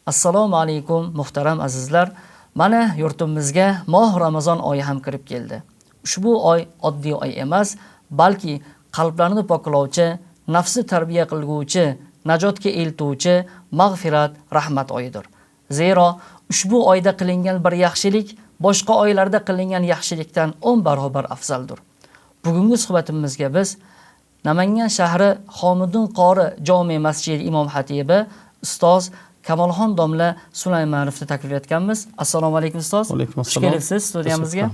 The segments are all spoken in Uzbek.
Assalomu alaykum muhtaram azizlar. Mana yurtimizga moh Ramazon oyi ham kirib keldi. Ushbu oy oddiy oy emas, balki qalblarni poklovchi, nafsi tarbiya qilguvchi, najotga eltuvchi mag'firat, rahmat oyidir. Zero ushbu oyda qilingan bir yaxshilik boshqa oylarda qilingan yaxshilikdan 10 barobar afzaldir. Bugungi suhbatimizga biz Namangan shahri Xomidun qori jome masjidi imom xatibi ustoz Kamolxon domla Sulaymonovni taklif etganmiz. Assalomu alaykum ustoz. Xush kelibsiz studiyamizga.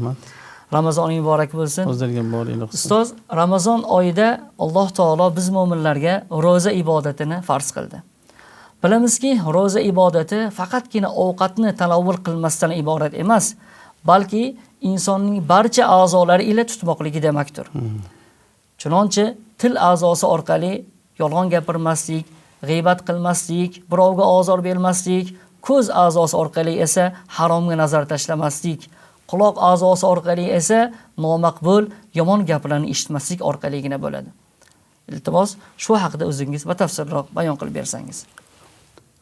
Ramazon oyi muborak bo'lsin. O'zlariga muborak bo'lsin. Ustoz, Ramazon oyida Alloh taolo biz mu'minlarga roza ibodatini farz qildi. Bilamizki, roza ibodati faqatgina ovqatni tanovvul qilmasdan iborat emas, balki insonning barcha a'zolari ila tutmoqligi demakdir. Chunonchi til a'zosi orqali yolg'on gapirmaslik, g'iybat qilmaslik, birovga ozor bermaslik, ko'z a'zosi orqali esa haromga nazar tashlamaslik, quloq a'zosi orqali esa nomaqbul, yomon gaplarni eshitmaslik orqaligina bo'ladi. Iltimos, shu haqida o'zingiz batafsilroq bayon qilib bersangiz.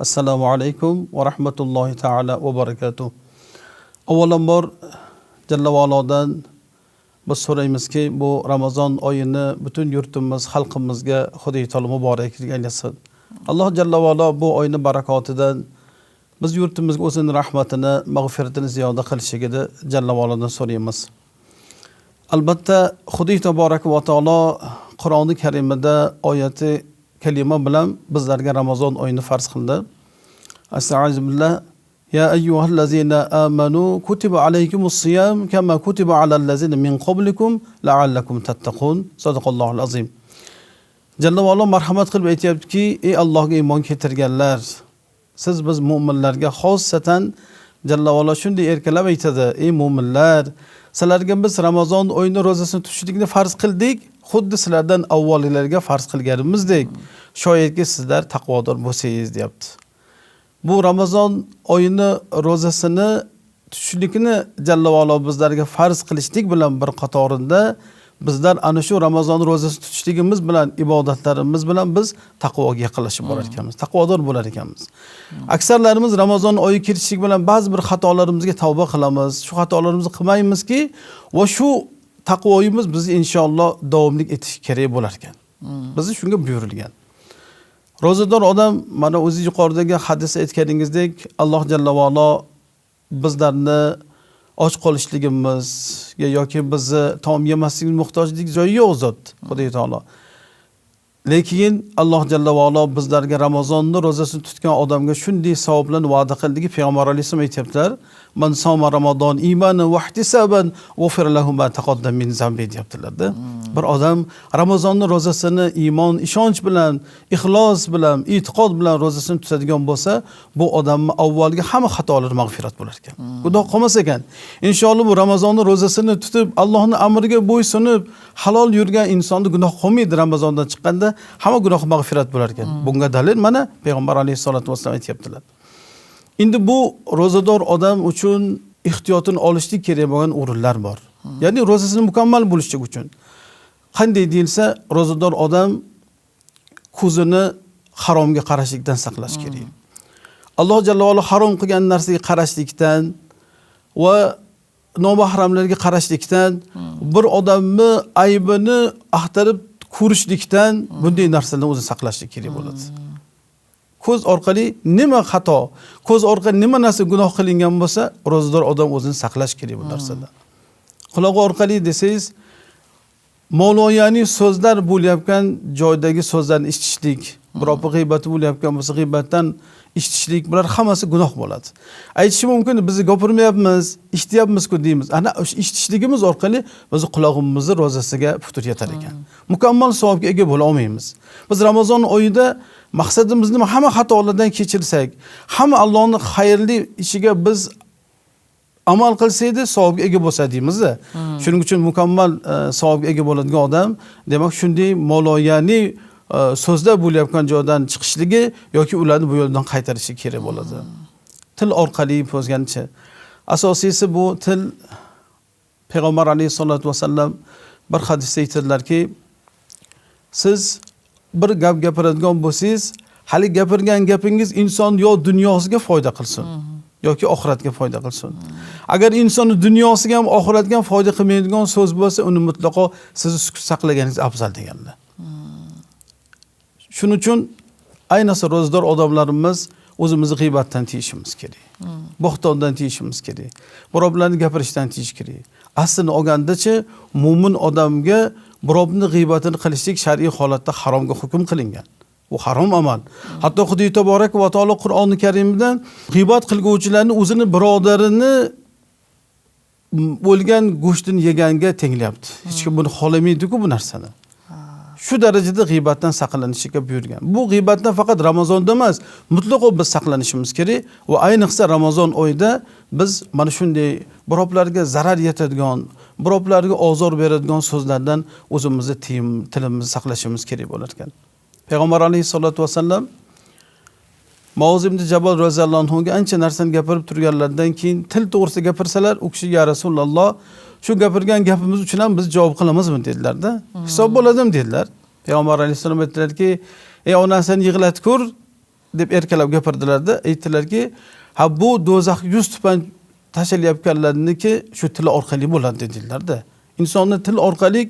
Assalomu alaykum va rahmatullohi taala va barakatuh. Avvalambor Jalla va Alodan biz so'raymizki, bu Ramazon oyini butun yurtimiz, xalqimizga Xudoy taolo muboraklik aylasin. Alloh Jalla va Alo bu oyni barakotidan biz yurtimizga o'zining rahmatini, mag'firatini ziyoda qilishiga Jalla va Alodan so'raymiz. Albatta, Xudoy taborak va taolo Qur'oni Karimida oyati kalima bilan bizlarga Ramazon oyini farz qildi. Astag'firullah. Ya ayyuhallazina amanu kutiba alaykumus siyam kama kutiba alal ladzina min qablikum la'allakum tattaqun. Sadaqallohul azim. Jalla va Alo marhamat qilib aytayaptiki, ey Allohga iymon keltirganlar, siz biz mu'minlarga xossatan Jalla va Alo shunday erkalab aytadi, ey mu'minlar, sizlarga biz Ramazon oyini ro'zasini tutishlikni farz qildik, xuddi sizlardan avvalgilarga farz qilganimizdek, shoyatki sizlar taqvodor bo'lsangiz deyapti. Bu Ramazon oyini ro'zasini tutishlikni Jalla va Alo bizlarga farz qilishlik bilan bir qatorida bizlar ana shu Ramazon ro'zasini tutishligimiz bilan ibodatlarimiz bilan biz taqvoga yaqinlashib borar ekanmiz, taqvodor bo'lar ekanmiz. Aksarlarimiz Ramazon oyi kirishlik bilan ba'zi bir xatolarimizga tavba qilamiz, shu xatolarimizni qilmaymizki va shu taqvoyimiz bizni inshaalloh davomli etish kerak bo'lar ekan. Bizni shunga buyurilgan. Ro'zador odam mana o'zi yuqoridagi hadis aytganingizdek, Alloh Jalla va Alo bizlarni och qolishligimizga yoki bizni taom yemasligimiz muhtojlik joyi yo'q zot, Xudoy taolo. Lekin Alloh Jalla va Alo bizlarga Ramazonni ro'zasini tutgan odamga shunday savoblarni va'da qildiki, Payg'ambar alayhisalom aytibdilar, "Man soma Ramazon imanan va ihtisaban g'ufir lahu ma taqaddama min zambi" deyaptilar-da. Bir odam Ramazonni ro'zasini iymon, ishonch bilan, ixlos bilan, e'tiqod bilan ro'zasini tutadigan bo'lsa, bu odamning avvalgi hamma xatolari mag'firat bo'lar ekan. Xudo qolmas ekan. Inshaalloh bu Ramazonni ro'zasini tutib, Allohning amriga bo'ysunib, halol yurgan insonni gunoh qolmaydi. Ramazondan chiqqanda hamma gunoh mag'firat bo'lar ekan. Bunga dalil mana Payg'ambar alayhisolatu vasallam aytibdilar. Endi bu ro'zador odam uchun ehtiyotini olishlik kerak bo'lgan o'rinlar bor. Ya'ni ro'zasini mukammal bo'lishlik uchun. Qanday deyilsa, ro'zador odam ko'zini haromga qarashlikdan saqlash kerak. Alloh Jalla va Alo harom qilgan narsaga qarashlikdan va nomahramlarga qarashlikdan, bir odamni aybini axtarib ko'rishlikdan bunday narsalardan o'zini saqlashlik kerak bo'ladi. Ko'z orqali nima xato, ko'z orqali nima narsa gunoh qilingan bo'lsa, ro'zador odam o'zini saqlash kerak bu narsadan. Quloq orqali desangiz, mavloyani so'zlar bo'layotgan joydagi so'zlarni eshitishlik, biroq g'iybat bo'layotgan bo'lsa g'iybatdan eshitishlik, bular hammasi gunoh bo'ladi. Aytish mumkin, biz gapirmayapmiz, eshityapmiz-ku deymiz. Ana o'sha eshitishligimiz orqali biz quloqimizni ro'zasiga putur yetar ekan. Mukammal savobga ega bo'la olmaymiz. Biz Ramazon oyida maqsadimiz nima? Hamma xatolardan kechirsak, hamma Allohning xayrli ishiga biz amal qilsaydi savobga ega bo'lsa deymiz-da. Shuning uchun mukammal savobga ega bo'ladigan odam, demak shunday mavloyani so'zlar bo'layotgan joydan chiqishligi yoki ularni bu yo'ldan qaytarishi kerak bo'ladi. Til orqali bo'zgancha. Asosiysi bu til. Payg'ambar alayhisolatu vasallam bir hadisda aytadilarki, siz bir gap gapiradigan bo'lsangiz, hali gapirgan gapingiz inson yo dunyosiga foyda qilsin yoki oxiratga foyda qilsin. Agar insonni dunyosiga ham oxiratga ham foyda qilmaydigan so'z bo'lsa, uni mutlaqo siz sukut saqlaganingiz afzal deganlar. Shuning uchun ayniqsa ro'zador odamlarimiz o'zimizni g'iybatdan tiyishimiz kerak. Bo'xtondan tiyishimiz kerak. Birovlarni gapirishdan tiyish kerak. Aslini olgandachi mo'min odamga birovni g'iybatini qilishlik shar'iy holatda haromga hukm qilingan. Bu harom amal. Hatto Xudo taborak va taolo Qur'oni Karimda g'iybat qilguvchilarni o'zini birodarini o'lgan go'shtini yeganga tenglayapti. Hech kim buni xohlamaydi-ku bu narsani. Shu darajada g'iybatdan saqlanishga buyurgan. Bu g'iybatdan faqat Ramazonda emas, mutlaqo biz saqlanishimiz kerak va ayniqsa Ramazon oyida biz mana shunday birovlarga zarar yetadigan, birovlarga ozor beradigan so'zlardan o'zimizni tilimizni saqlashimiz kerak bo'lar ekan. Payg'ambar alayhisolatu vasallam Muoz ibn Jabal roziyallohu anhuga ancha narsani gapirib turganlardan keyin til to'g'risida gapirsalar, u kishi ya Rasululloh, shu gapirgan gapimiz uchun ham biz javob qilamizmi dedilar-da. Hisob bo'ladimi dedilar. Payg'ambar alayhisolam aytdilarki, "Ey onasini yig'latib ko'r" deb erkalab gapirdilar-da. Aytdilarki, "Ha bu do'zax 100 tupan tashalayotganlarniki shu til orqali bo'ladi" dedilar-da. Insonning til orqali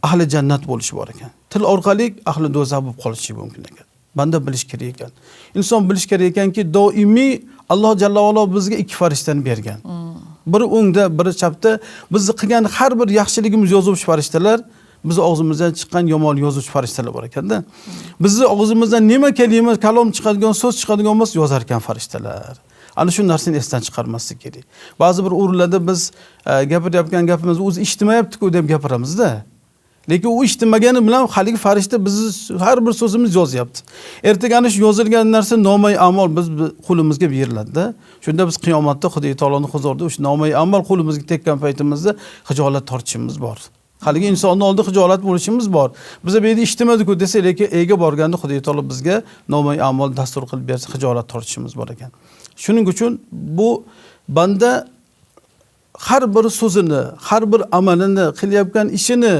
ahli jannat bo'lishi bor ekan. Til orqali ahli do'zax bo'lib qolishi mumkin ekan. Banda bilish kerak ekan. Inson bilish kerak ekanki, doimiy Alloh jalla va olo bizga ikki farishtani bergan. Biri o'ngda, biri chapda. Bizni qilgan har bir yaxshiligimiz yozuvchi farishtalar, bizni og'zimizdan chiqqan yomon yozuvchi farishtalar bor ekanda. Bizni og'zimizdan nima kalima, kalom chiqadigan, so'z chiqadigan bo'lsa yozar ekan farishtalar. Ana shu narsani esdan chiqarmaslik kerak. Ba'zi bir o'rinlarda biz gapirayotgan gapimiz o'zi eshitmayapti-ku deb gapiramiz-da. Lekin u eshitmagani bilan haligi farishta bizni har bir so'zimiz yozyapti. Ertaga ana shu yozilgan narsa nomay amal biz qo'limizga beriladi-da. Shunda biz qiyomatda Xudo taoloning huzurida o'sha nomay amal qo'limizga tekkan paytimizda xijolat tortishimiz bor. Haligi insonning oldida xijolat bo'lishimiz bor. Biz bu yerda eshitmadik-ku desa, lekin ega borganda Xudo taolo bizga nomay amal dastur qilib bersa, xijolat tortishimiz bor ekan. Shuning uchun bu banda har bir so'zini, har bir amalini, qilayotgan ishini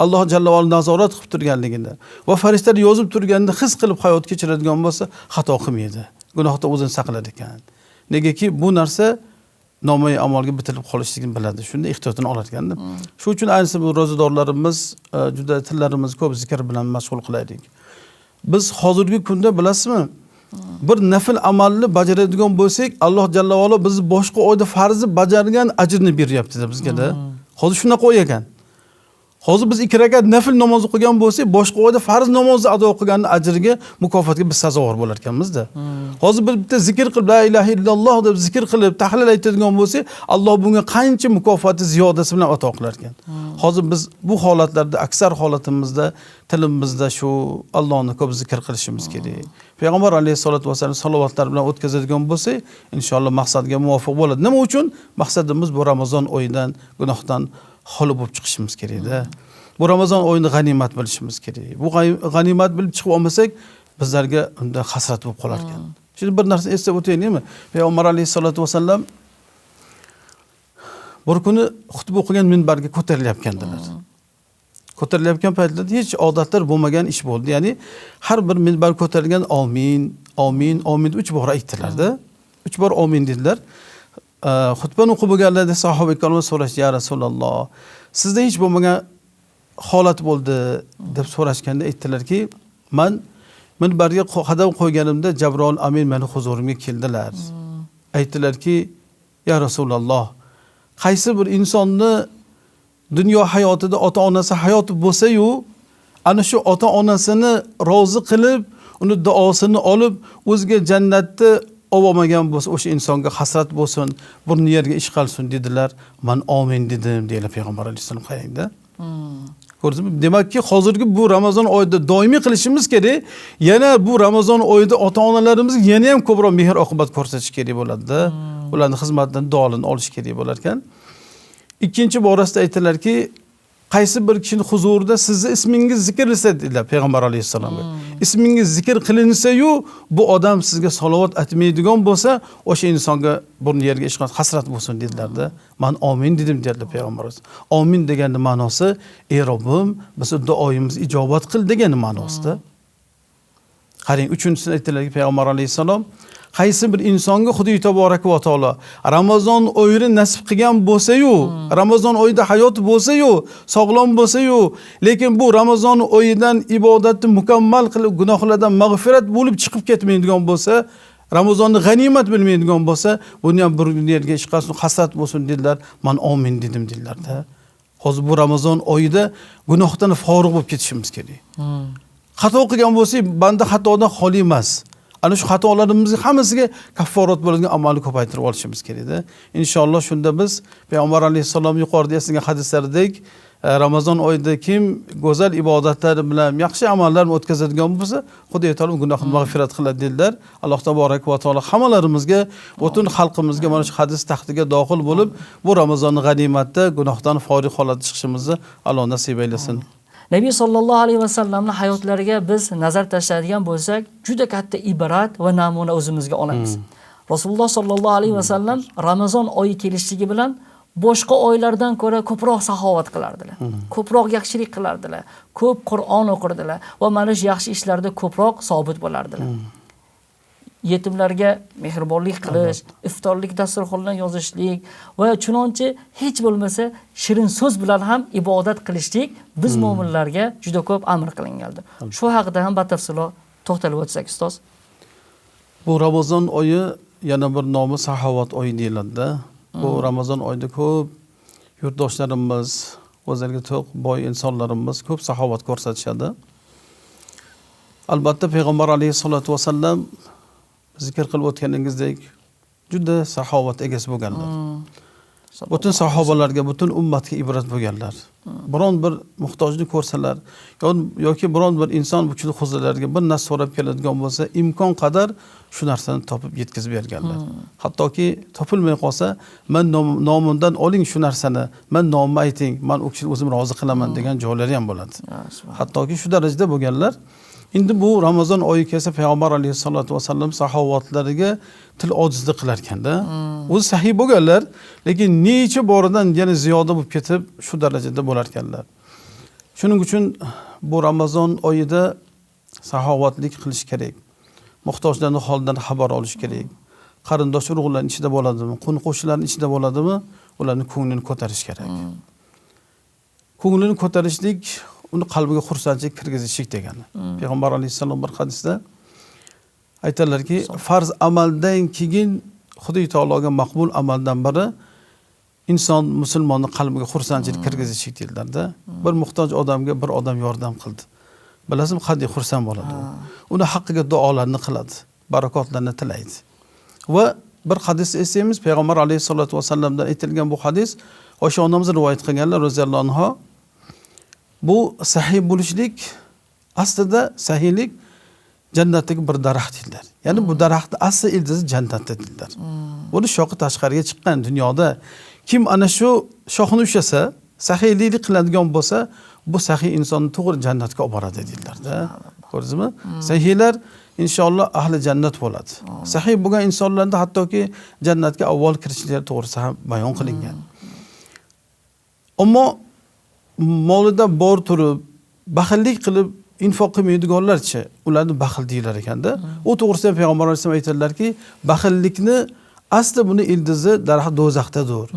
Alloh jalla va ala nazorat qilib turganligini va farishtalar yozib turganini his qilib hayot kechiradigan bo'lsa, xato qilmaydi. Gunohdan o'zini saqlar ekan. Negaki bu narsa nomay amalga bitilib qolishligini biladi. Shunda ehtiyotini olar ekanda. Shu uchun ayniqsa bu ro'zadorlarimiz juda tillarimiz ko'p zikr bilan mashg'ul qilaylik. Biz hozirgi kunda bilasizmi, bir nafl amalni bajaradigan bo'lsak, Alloh jalla va ala bizni boshqa oyda farzni bajargan ajrni beryapti-da bizga-da. Hozir shuna qo'ygan. Hozir biz 2 rakat nafl namoz o'qigan bo'lsak, boshqa oyda farz namozni ado qilganning ajriga, mukofotga biz sazovor bo'lar ekanmiz-da. Hozir biz bitta zikr qilib, la ilaha illalloh deb zikr qilib, tahlil aytadigan bo'lsak, Alloh bunga qancha mukofoti ziyodasi bilan ato qilar ekan. Hozir biz bu holatlarda, aksar holatimizda tilimizda shu Allohni ko'p zikr qilishimiz kerak. Payg'ambar alayhisolatu vasallam salovatlar bilan o'tkazadigan bo'lsak, inshaalloh maqsadga muvofiq bo'ladi. Nima uchun? Maqsadimiz bu Ramazon oyidan, gunohdan xoli bo'lib chiqishimiz kerak-da. Bu Ramazon oyini g'animat bilishimiz kerak. Bu g'animat bilib chiqib olmasak, bizlarga unda hasrat bo'lib qolar ekan. Şimdi bir narsa eslab o'taylikmi? Payg'ambar alayhisolatu vasallam bir kuni xutba o'qigan minbarga ko'tarilayotgandilar. Ko'tarilayotgan paytlarda hech odatlar bo'lmagan ish bo'ldi. Ya'ni har bir minbar ko'tarilgan amin, amin, amin 3 bor aytdilar-da. 3 bor amin dedilar. Xutbani o'qib bo'lganlarda sahoba ikrom so'rashdi, ya Rasululloh, sizda hech bo'lmagan holat bo'ldi deb so'rashganda aytdilarki, men minbarga qadam qo'yganimda Jabroil amin meni huzurimga keldilar. Aytdilarki, ya Rasululloh, qaysi bir insonni dunyo hayotida ota-onasi hayoti bo'lsa-yu, ana shu ota-onasini rozi qilib, uni duosini olib, o'ziga jannatni olmagan bo'lsa, o'sha insonga hasrat bo'lsin, burni yerga ish qilsin dedilar. Men amin dedim deylar Payg'ambar alayhisalom qarangda. Ko'rdingizmi? Demakki, hozirgi bu Ramazon oyida doimiy qilishimiz kerak. Yana bu Ramazon oyida ota-onalarimizga yana ham ko'proq mehr oqibat ko'rsatish kerak bo'ladi-da. Ularning xizmatidan duolini olish kerak bo'lar ekan. Ikkinchi borasida aytdilarki, qaysi bir kishining huzurida sizni ismingiz zikrilsa dedilar Payg'ambar alayhisalomga. Ismingiz zikr qilinsa-yu, bu odam sizga salovat aytmaydigan bo'lsa, o'sha insonga burni yerga ishqat hasrat bo'lsin dedilar-da. Men amin dedim dedilar Payg'ambar. Amin deganning ma'nosi, ey Robbim, biz duoyimizni ijobat qil degan ma'nosida. Qarang, 3-chisini aytdilarki payg'ambar alayhisalom, qaysi bir insonga Xudo taboraka va taolo Ramazon oyini nasib qilgan bo'lsa-yu, Ramazon oyida hayot bo'lsa-yu, sog'lom bo'lsa-yu, lekin bu Ramazon oyidan ibodatni mukammal qilib gunohlardan mag'firat bo'lib chiqib ketmaydigan bo'lsa, Ramazonni g'animat bilmaydigan bo'lsa, buni ham bir yerga ish qilsin, hasrat bo'lsin dedilar. Men amin dedim dedilar-da. Hozir bu Ramazon oyida gunohdan forig' bo'lib ketishimiz kerak. Xato qilgan bo'lsak, banda xatodan xoli emas. Ana shu xatolarimizni hammasiga kafforat bo'ladigan amalni ko'paytirib olishimiz kerak-da. Inshaalloh shunda biz payg'ambar alayhisalom yuqorida eslagan hadislardek Ramazon oyida kim go'zal ibodatlar bilan yaxshi amallarni o'tkazadigan bo'lsa, Xudo taolo gunohini mag'firat qiladi dedilar. Alloh taborak va taolo hammalarimizga, butun xalqimizga mana shu hadis taxtiga dohil bo'lib, bu Ramazonni g'animatda gunohdan forig' holatda chiqishimizni Alloh nasib aylasin. Nabiy sallallohu alayhi va sallamning hayotlariga biz nazar tashladigan bo'lsak, juda katta ibrat va namuna o'zimizga olamiz. Rasululloh sallallohu alayhi va sallam Ramazon oyi kelishligi bilan boshqa oylardan ko'ra ko'proq saxovat qilardilar. Ko'proq yaxshilik qilardilar. Ko'p Qur'on o'qirdilar va mana shu yaxshi ishlarda ko'proq sobit bo'lardilar. Yetimlarga mehribonlik qilish, iftorlik dasturxondan yozishlik va chunonchi hech bo'lmasa shirin so'z bilan ham ibodat qilishlik biz mu'minlarga juda ko'p amr qilingandir. Shu haqida ham batafsil to'xtalib o'tsak ustoz. Bu Ramazon oyi yana bir nomi saxovat oyi deyiladi. Bu Ramazon oyida ko'p yurtdoshlarimiz, o'zlariga to'q boy insonlarimiz ko'p saxovat ko'rsatishadi. Albatta payg'ambar alayhisolatu vasallam zikr qilib o'tganingizdek juda saxovat egasi bo'lganlar. Butun sahobalarga, butun ummatga ibrat bo'lganlar. Biron bir muhtojni ko'rsalar yoki biron bir inson bu kuchli huzurlarga bir narsa so'rab keladigan bo'lsa, imkon qadar shu narsani topib yetkazib berganlar. Hattoki topilmay qolsa, men nomimdan oling shu narsani, men nomimni ayting, men u kishini o'zim rozi qilaman degan joylari ham bo'ladi. Hattoki shu darajada bo'lganlar. Endi bu Ramazon oyi kelsa payg'ambar alayhisolatu vasallam saxovatlariga til ojizlik qilar ekanda. O'zi sahih bo'lganlar, lekin necha boridan yana ziyoda bo'lib ketib shu darajada bo'lar ekanlar. Shuning uchun bu Ramazon oyida saxovatlik qilish kerak. Muhtojlarning holidan xabar olish kerak. Qarindosh urug'larning ichida bo'ladimi, qo'ni-qo'shnilarning ichida bo'ladimi, ularning ko'nglini ko'tarish kerak. Ko'nglini ko'tarishlik uni qalbiga xursandchilik kirgizishlik degani. Payg'ambar alayhisalom bir hadisda aytadilarki, farz amaldan keyin Xudo taologa maqbul amaldan biri inson musulmonning qalbiga xursandchilik kirgizishlik deyiladi. Bir muhtoj odamga bir odam yordam qildi. Bilasizmi, qanday xursand bo'ladi u. Uni haqqiga duolarni qiladi, barakotlarni tilaydi. Va bir hadis eslaymiz, payg'ambar alayhisolatu vasallamdan aytilgan bu hadis, Oysha onamiz rivoyat qilganlar roziyallohu anha. Bu sahih bo'lishlik aslida sahihlik jannatdagi bir daraxt dedilar. Ya'ni bu daraxtning asli ildizi jannatda dedilar. Buni shoxi tashqariga chiqqan dunyoda kim ana shu shoxni ushlasa, sahihlik qiladigan bo'lsa, bu sahih insonni to'g'ri jannatga olib boradi dedilar-da. Ko'rdingizmi? Sahihlar inshaalloh ahli jannat bo'ladi. Sahih bo'lgan insonlarda hattoki jannatga avval kirishlari to'g'risi ham bayon qilingan. Ammo molida bor turib, baxillik qilib infoq qilmaydiganlarchi, ularni baxil deylar ekanda. U to'g'risida payg'ambar alayhisolom aytadilarki, baxillikni asli buni ildizi daraxt do'zaxdadir.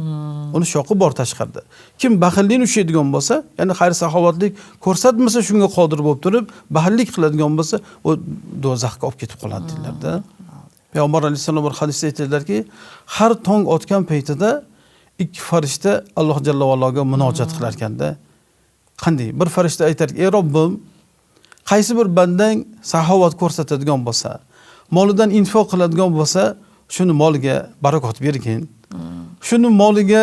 Uni shoqi bor tashqarida. Kim baxillikni ushlaydigan bo'lsa, ya'ni xayr saxovatlik ko'rsatmasa shunga qodir bo'lib turib, baxillik qiladigan bo'lsa, u do'zaxga olib ketib qoladi dedilar-da. Payg'ambar alayhisolom bir hadisda aytadilarki, har tong otgan paytida ikki farishta Alloh jalla va aloga munojat qilar ekanda. Qanday? Bir farishta aytar: "Ey Robbim, qaysi bir bandang saxovat ko'rsatadigan bo'lsa, molidan infoq qiladigan bo'lsa, shuni moliga barakot bergin. Shuni moliga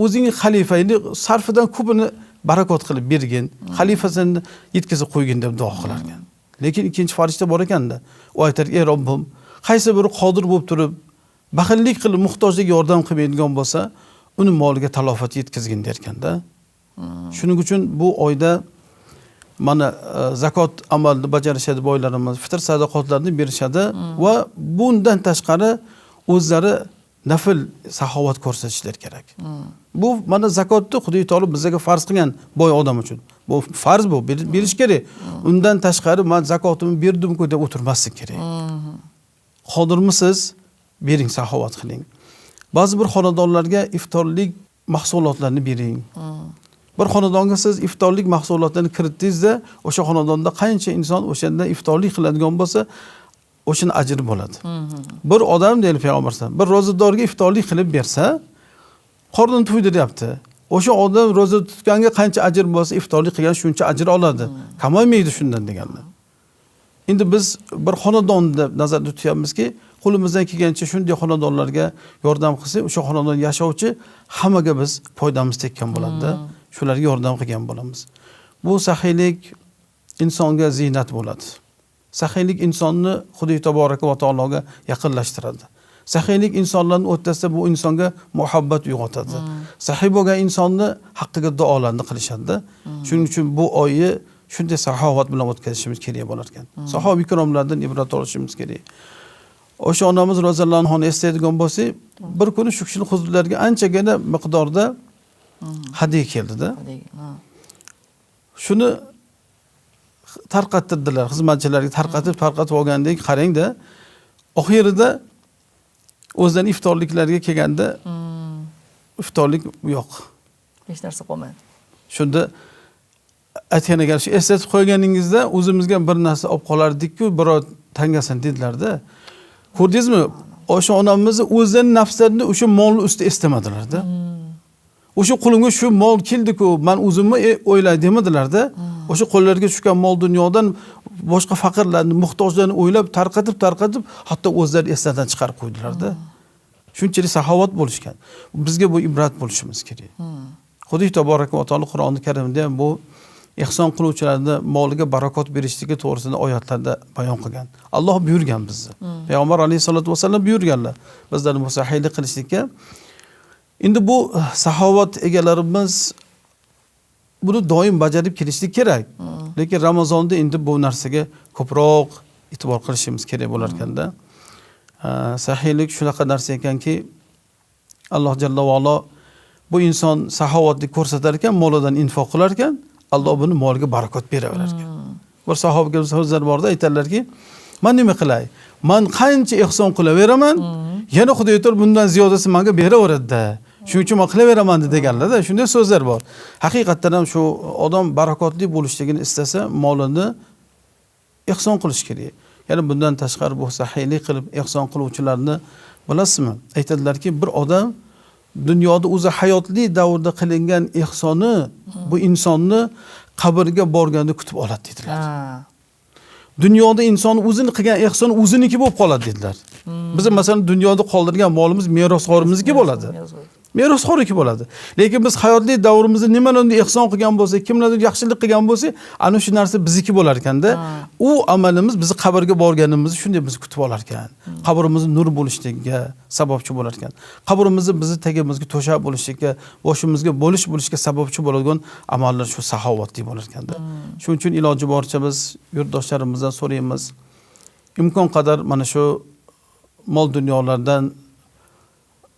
o'zing xalifangni sarfidan ko'pini barakot qilib bergin. Xalifasini yetkazib qo'ygin" deb duo qilar ekan. Lekin ikkinchi farishta bor ekanda, u aytar: "Ey Robbim, qaysi biri qodir bo'lib turib, baxillik qilib muhtojlarga yordam qilmaydigan bo'lsa, uni moliga talofat yetkazgin" der ekanda. Shuning uchun bu oyda mana zakot amalni bajarishadi boylarimiz, fitr sadaqotlarni berishadi va bundan tashqari o'zlari nafl saxovat ko'rsatishlar kerak. Bu mana zakotni Xudo taolo bizga farz qilgan boy odam uchun. Bu farz, bu berish kerak. Undan tashqari men zakotimni berdim-ku deb o'tirmaslik kerak. Qodirmisiz? Bering, saxovat qiling. Ba'zi bir xonadonlarga iftorlik mahsulotlarni bering. Bir xonadonga siz iftorlik mahsulotlarini kiritdingizda, o'sha xonadonda qancha inson o'shanda iftorlik qiladigan bo'lsa, o'shin ajr bo'ladi. Bir odam deydi payg'ambar sollallohu alayhi vasallam, bir ro'zadorga iftorlik qilib bersa, qornini to'ydiryapti. O'sha odam ro'za tutganga qancha ajr bo'lsa, iftorlik qilgan shuncha ajr oladi. Kamaymaydi shundan deganlar. Endi biz bir xonadonni nazarda tutyapmizki, qo'limizdan kelgancha shunday xonadonlarga yordam qilsak, o'sha xonadon yashovchi hammaga biz foydamiz tekkan bo'ladi. Shularga yordam qilgan bo'lamiz. Bu saxiylik insonga ziynat bo'ladi. Saxiylik insonni Xudo taboraka va taologa yaqinlashtiradi. Saxiylik insonlarni o'rtasida bu insonga muhabbat uyg'otadi. Saxiy bo'lgan insonni haqqiga duolarni qilishadi. Shuning uchun bu oyni shunday saxovat bilan o'tkazishimiz kerak bo'lar ekan. Sahobiy ikromlardan ibrat olishimiz kerak. O'sha onamiz roziyallohu anhoni eslaydigan bo'lsak, bir kuni shu kishining huzurlariga anchagina miqdorda hadiya keldi-da. Shuni tarqattirdilar, xizmatchilarga tarqatib olgandek qarang-da. Oxirida o'zlarining iftorliklariga kelganda iftorlik yo'q. Hech narsa qolmadi. Shunda aytgan ekan, shu eslatib qo'yganingizda o'zimizga bir narsa olib qolardik-ku, biror tangasin dedilar-da. Ko'rdingizmi? O'sha onamizni o'zlarining nafslarini o'sha molni ustida estamadilar-da. O'sha qo'limga shu mol keldi-ku, men o'zimni o'ylay demadilar-da. O'sha qo'llariga tushgan mol dunyodan boshqa faqirlarni, muhtojlarni o'ylab tarqatib, hatto o'zlari esdan chiqarib qo'ydilar-da. Shunchalik saxovat bo'lishgan. Bizga bu ibrat bo'lishimiz kerak. Xudo taboraka va taolo Qur'oni Karimda ham bu ihson qiluvchilarni moliga barakot berishligi to'g'risida oyatlarda bayon qilgan. Alloh buyurgan bizni. Payg'ambar alayhisolatu vasallam buyurganlar. Bizlarni bu saxiylik qilishlikka. Endi bu saxovat egalarimiz buni doim bajarib kelishlik kerak. Lekin Ramazonda endi bu narsaga ko'proq e'tibor qilishimiz kerak bo'lar ekanda. Saxiylik shunaqa narsa ekanki, Alloh jalla va olo bu inson saxovatni ko'rsatar ekan, molidan infoq qilar ekan, Alloh buni moliga barakot beraverar ekan. Bir sahobaga so'zlar borda aytadilarki, "Men nima qilay? Men qancha ihson qilaveraman, yana Xudo aytar bundan ziyodasi menga beraveradi-da. Shuning uchun men qilaveraman" deganlar-da. Shunday so'zlar bor. Haqiqatan ham shu odam barakotli bo'lishligini istasa, molini ihson qilish kerak. Ya'ni bundan tashqari bu saxiylik qilib ihson qiluvchilarni bilasizmi? Aytadilarki, bir odam dunyoda o'zi hayotli davrda qilingan ihsoni bu insonni qabrga borganda kutib oladi dedilar. Dunyoda inson o'zini qilgan ihson o'ziniki bo'lib qoladi dedilar. Biz masalan dunyoda qoldirgan molimiz merosxo'rimizga bo'ladi. Merosxo'rniki bo'ladi. Lekin biz hayotli davrimizda nimalarni ihson qilgan bo'lsak, kimlarga yaxshilik qilgan bo'lsak, ana shu narsa bizniki bo'lar ekanda, u amalimiz bizni qabrga borganimizni shunday bizni kutib olar ekan. Qabrimizni nur bo'lishligiga sababchi bo'lar ekan. Qabrimizni bizni tagimizga to'shab bo'lishligiga, boshimizga bo'lishga sababchi bo'ladigan amallar shu saxovatli bo'lar ekanda. Shuning uchun iloji boricha biz yurtdoshlarimizdan so'raymiz. Imkon qadar mana shu mol dunyolardan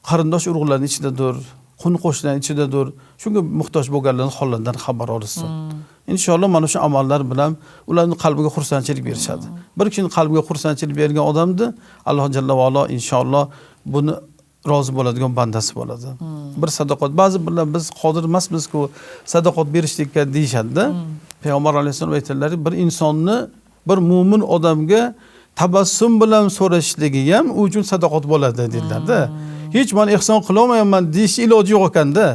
qarindosh urug'larning ichidadir, qo'ni qo'shnilarning ichidadir, shunga muhtoj bo'lganlarning hollaridan xabar olsin. Inshaalloh mana shu amallar bilan ularning qalbiga xursandchilik berishadi. Bir kishining qalbiga xursandchilik bergan odamni Alloh jalla va olo inshaalloh buni rozi bo'ladigan bandasi bo'ladi. Bir sadoqat, ba'zi birlar biz qodir emasmiz-ku sadoqat berishlikka deyishadi-da. Payg'ambar alayhisolom aytdilar, bir insonni, bir mu'min odamga tabassum bilan so'rashligi ham u uchun sadoqat bo'ladi dedilar-da. Hech men ihson qilolmayman deyish iloji yo'q ekanda.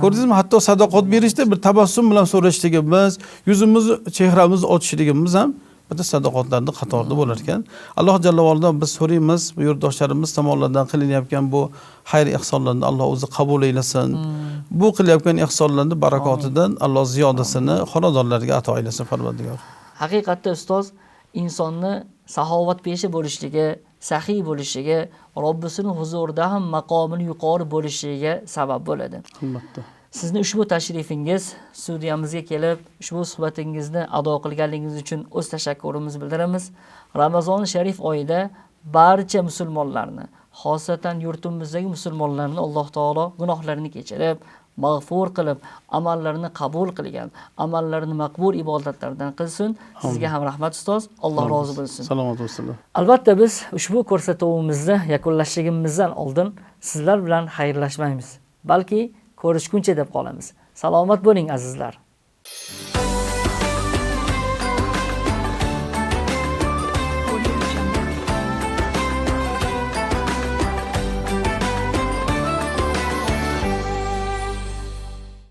Ko'rdingizmi? Hatto sadoqat berishda bir tabassum bilan so'rashligimiz, yuzimizni, chehramizni ochishligimiz ham bitta sadoqatlarning qatorida bo'lar ekan. Alloh jalla va olodan biz so'raymiz, bu yurtdoshlarimiz tomonidan qilinayotgan bu xayr ihsonlarni Alloh o'zi qabul eylesin. Bu qilayotgan ihsonlarning barakotidan Alloh ziyodasini xonadonlarga ato eylesin, Parvardigor. Haqiqatda ustoz, insonni saxovatpeshi bo'lishligi, saxiy bo'lishligi, Robbisining huzurida ham maqomini yuqori bo'lishiga sabab bo'ladi. Albatta. Sizni ushbu tashrifingiz, studiyamizga kelib, ushbu suhbatingizni ado qilganingiz uchun o'z tashakkurimizni bildiramiz. Ramazon sharif oyida barcha musulmonlarni, xosatan yurtimizdagi musulmonlarni Alloh taolo gunohlarini kechirib, mag'fur qilib, amallarini qabul qilgan, amallarini maqbul ibodatlardan qilsin. Sizga ham rahmat ustoz. Alloh rozi bo'lsin. Salomat bo'lsinlar. Albatta biz ushbu ko'rsatuvimizni yakunlashligimizdan oldin sizlar bilan xayrlashmaymiz. Balki ko'rishguncha deb qolamiz. Salomat bo'ling azizlar.